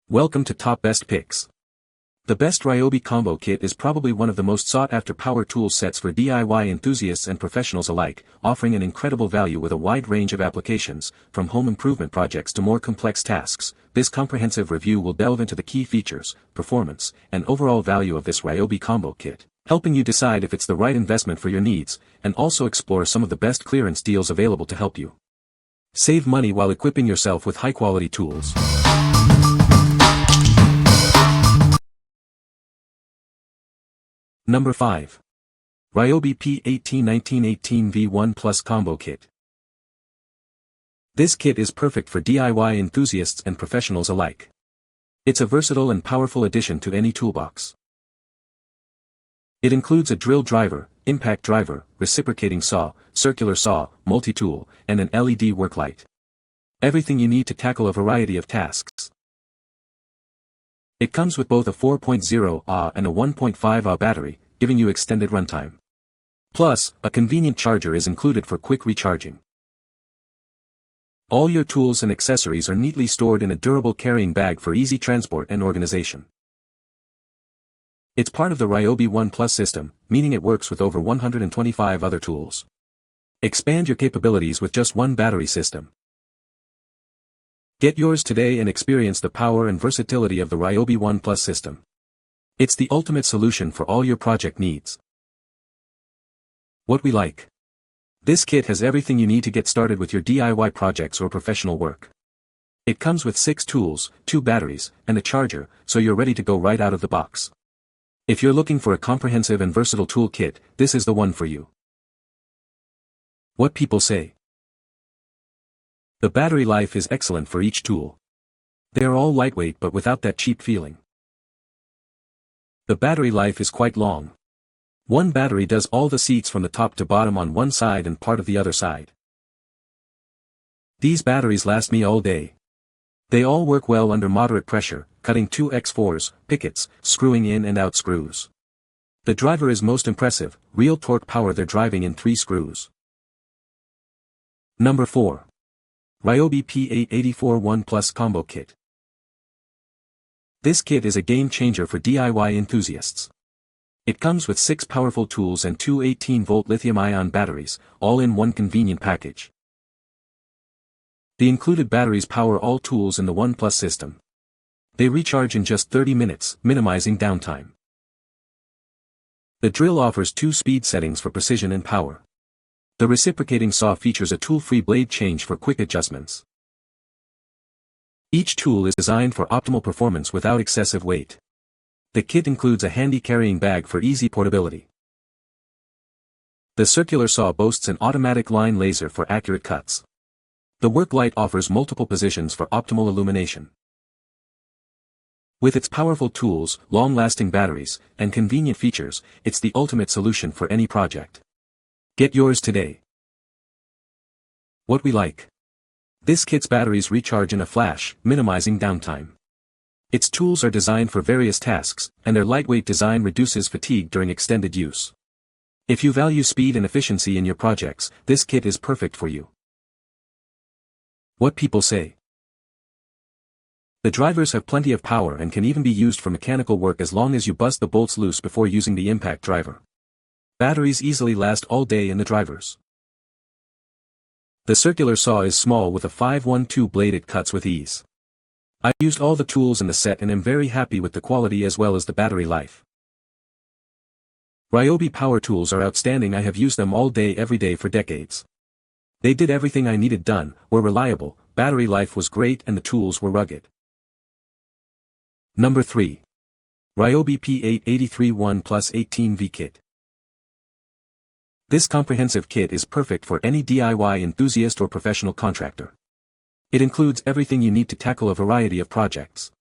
Welcome to Top Best Picks. The best Ryobi Combo Kit is probably one of the most sought-after power tool sets for DIY enthusiasts and professionals alike, offering an incredible value with a wide range of applications, from home improvement projects to more complex tasks. This comprehensive review will delve into the key features, performance, and overall value of this Ryobi Combo Kit, helping you decide if it's the right investment for your needs, and also explore some of the best clearance deals available to help you save money while equipping yourself with high-quality tools. Number 5. Ryobi P883 One Plus Combo Kit. This kit is perfect for DIY enthusiasts and professionals alike. It's a versatile and powerful addition to any toolbox. It includes a drill driver, impact driver, reciprocating saw, circular saw, multi-tool, and an LED work light. Everything you need to tackle a variety of tasks. It comes with both a 4.0 Ah and a 1.5 Ah battery, giving you extended runtime. Plus, a convenient charger is included for quick recharging. All your tools and accessories are neatly stored in a durable carrying bag for easy transport and organization. It's part of the Ryobi One Plus system, meaning it works with over 125 other tools. Expand your capabilities with just one battery system. Get yours today and experience the power and versatility of the Ryobi One Plus system. It's the ultimate solution for all your project needs. What we like. This kit has everything you need to get started with your DIY projects or professional work. It comes with 6 tools, 2 batteries, and a charger, so you're ready to go right out of the box. If you're looking for a comprehensive and versatile tool kit, this is the one for you. What people say. The battery life is excellent for each tool. They are all lightweight but without that cheap feeling. The battery life is quite long. One battery does all the seats from the top to bottom on one side and part of the other side. These batteries last me all day. They all work well under moderate pressure, cutting 2x4s, pickets, screwing in and out screws. The driver is most impressive, real torque power they're driving in 3 screws. Number 4. Ryobi P883 One Plus Combo Kit. This kit is a game changer for DIY enthusiasts. It comes with 6 powerful tools and 2 18-volt lithium-ion batteries, all in one convenient package. The included batteries power all tools in the One Plus system. They recharge in just 30 minutes, minimizing downtime. The drill offers 2 speed settings for precision and power. The reciprocating saw features a tool-free blade change for quick adjustments. Each tool is designed for optimal performance without excessive weight. The kit includes a handy carrying bag for easy portability. The circular saw boasts an automatic line laser for accurate cuts. The work light offers multiple positions for optimal illumination. With its powerful tools, long-lasting batteries, and convenient features, it's the ultimate solution for any project. Get yours today. What we like. This kit's batteries recharge in a flash, minimizing downtime. Its tools are designed for various tasks, and their lightweight design reduces fatigue during extended use. If you value speed and efficiency in your projects, this kit is perfect for you. What people say. The drivers have plenty of power and can even be used for mechanical work as long as you bust the bolts loose before using the impact driver. Batteries easily last all day in the drivers. The circular saw is small with a 512 blade. It cuts with ease. I used all the tools in the set and am very happy with the quality as well as the battery life. Ryobi power tools are outstanding. I have used them all day every day for decades. They did everything I needed done, were reliable, battery life was great and the tools were rugged. Number 3. Ryobi P883 One Plus 18V Kit. This comprehensive kit is perfect for any DIY enthusiast or professional contractor. It includes everything you need to tackle a variety of projects.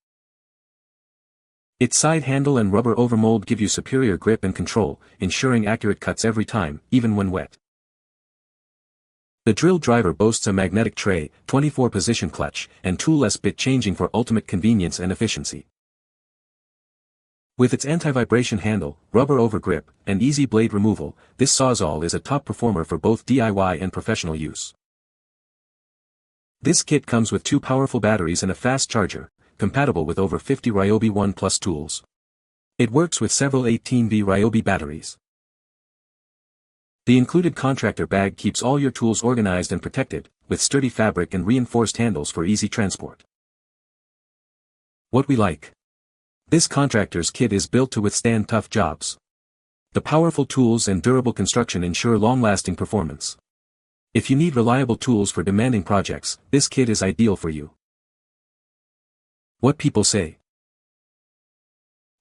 Its side handle and rubber overmold give you superior grip and control, ensuring accurate cuts every time, even when wet. The drill driver boasts a magnetic tray, 24-position clutch, and toolless bit changing for ultimate convenience and efficiency. With its anti-vibration handle, rubber overgrip, and easy blade removal, this sawzall is a top performer for both DIY and professional use. This kit comes with 2 powerful batteries and a fast charger, compatible with over 50 Ryobi One Plus tools. It works with several 18V Ryobi batteries. The included contractor bag keeps all your tools organized and protected, with sturdy fabric and reinforced handles for easy transport. What we like. This contractor's kit is built to withstand tough jobs. The powerful tools and durable construction ensure long-lasting performance. If you need reliable tools for demanding projects, this kit is ideal for you. What people say.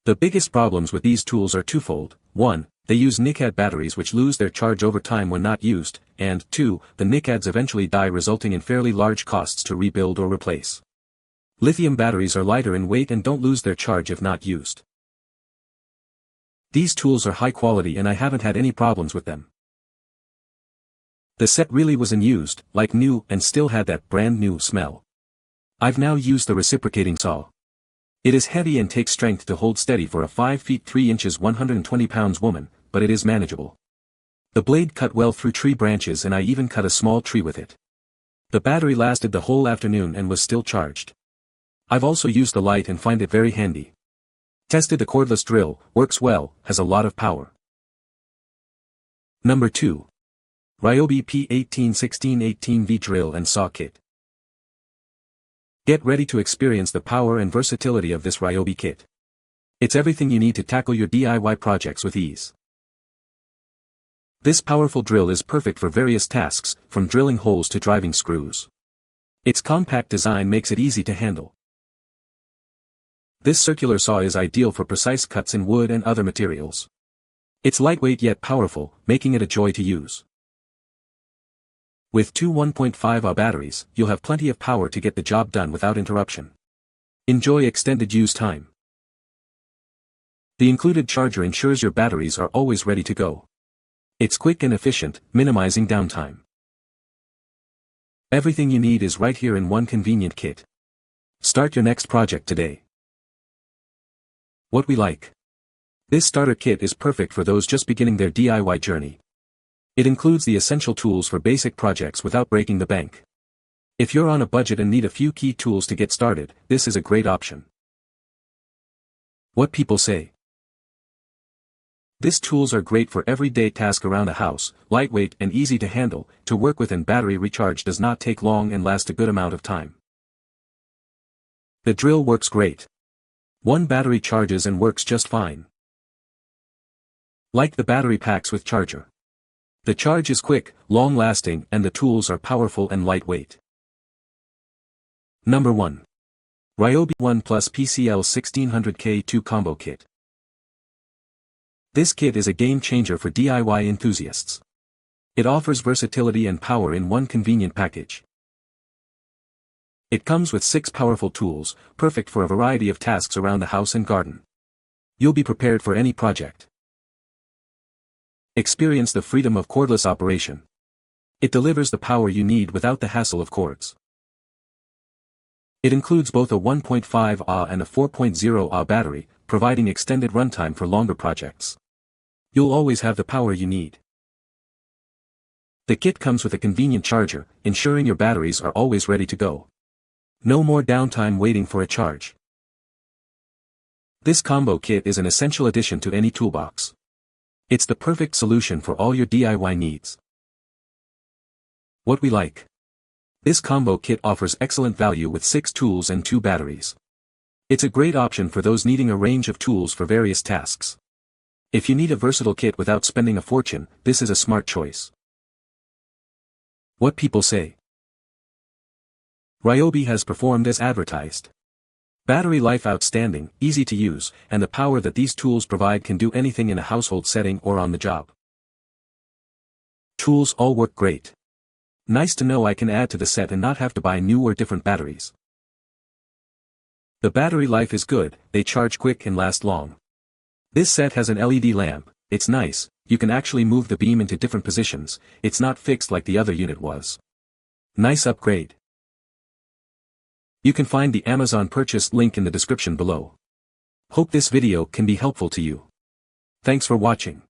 The biggest problems with these tools are twofold. 1. They use NiCad batteries which lose their charge over time when not used, and 2. The NiCads eventually die, resulting in fairly large costs to rebuild or replace. Lithium batteries are lighter in weight and don't lose their charge if not used. These tools are high quality and I haven't had any problems with them. The set really wasn't used, like new, and still had that brand new smell. I've now used the reciprocating saw. It is heavy and takes strength to hold steady for a 5 feet 3 inches 120 pounds woman, but it is manageable. The blade cut well through tree branches and I even cut a small tree with it. The battery lasted the whole afternoon and was still charged. I've also used the light and find it very handy. Tested the cordless drill, works well, has a lot of power. Number 2. Ryobi P883 18V Drill and Saw Kit. Get ready to experience the power and versatility of this Ryobi kit. It's everything you need to tackle your DIY projects with ease. This powerful drill is perfect for various tasks, from drilling holes to driving screws. Its compact design makes it easy to handle. This circular saw is ideal for precise cuts in wood and other materials. It's lightweight yet powerful, making it a joy to use. With two 1.5Ah batteries, you'll have plenty of power to get the job done without interruption. Enjoy extended use time. The included charger ensures your batteries are always ready to go. It's quick and efficient, minimizing downtime. Everything you need is right here in one convenient kit. Start your next project today. What we like. This starter kit is perfect for those just beginning their DIY journey. It includes the essential tools for basic projects without breaking the bank. If you're on a budget and need a few key tools to get started, this is a great option. What people say. These tools are great for everyday tasks around the house, lightweight and easy to handle, to work with, and battery recharge does not take long and last a good amount of time. The drill works great. One battery charges and works just fine. Like the battery packs with charger. The charge is quick, long-lasting, and the tools are powerful and lightweight. Number 1. Ryobi One Plus PCL 1600K2 Combo Kit. This kit is a game-changer for DIY enthusiasts. It offers versatility and power in one convenient package. It comes with 6 powerful tools, perfect for a variety of tasks around the house and garden. You'll be prepared for any project. Experience the freedom of cordless operation. It delivers the power you need without the hassle of cords. It includes both a 1.5Ah and a 4.0Ah battery, providing extended runtime for longer projects. You'll always have the power you need. The kit comes with a convenient charger, ensuring your batteries are always ready to go. No more downtime waiting for a charge. This combo kit is an essential addition to any toolbox. It's the perfect solution for all your DIY needs. What we like. This combo kit offers excellent value with 6 tools and 2 batteries. It's a great option for those needing a range of tools for various tasks. If you need a versatile kit without spending a fortune, this is a smart choice. What people say. Ryobi has performed as advertised. Battery life outstanding, easy to use, and the power that these tools provide can do anything in a household setting or on the job. Tools all work great. Nice to know I can add to the set and not have to buy new or different batteries. The battery life is good, they charge quick and last long. This set has an LED lamp, it's nice, you can actually move the beam into different positions, it's not fixed like the other unit was. Nice upgrade. You can find the Amazon purchase link in the description below. Hope this video can be helpful to you. Thanks for watching.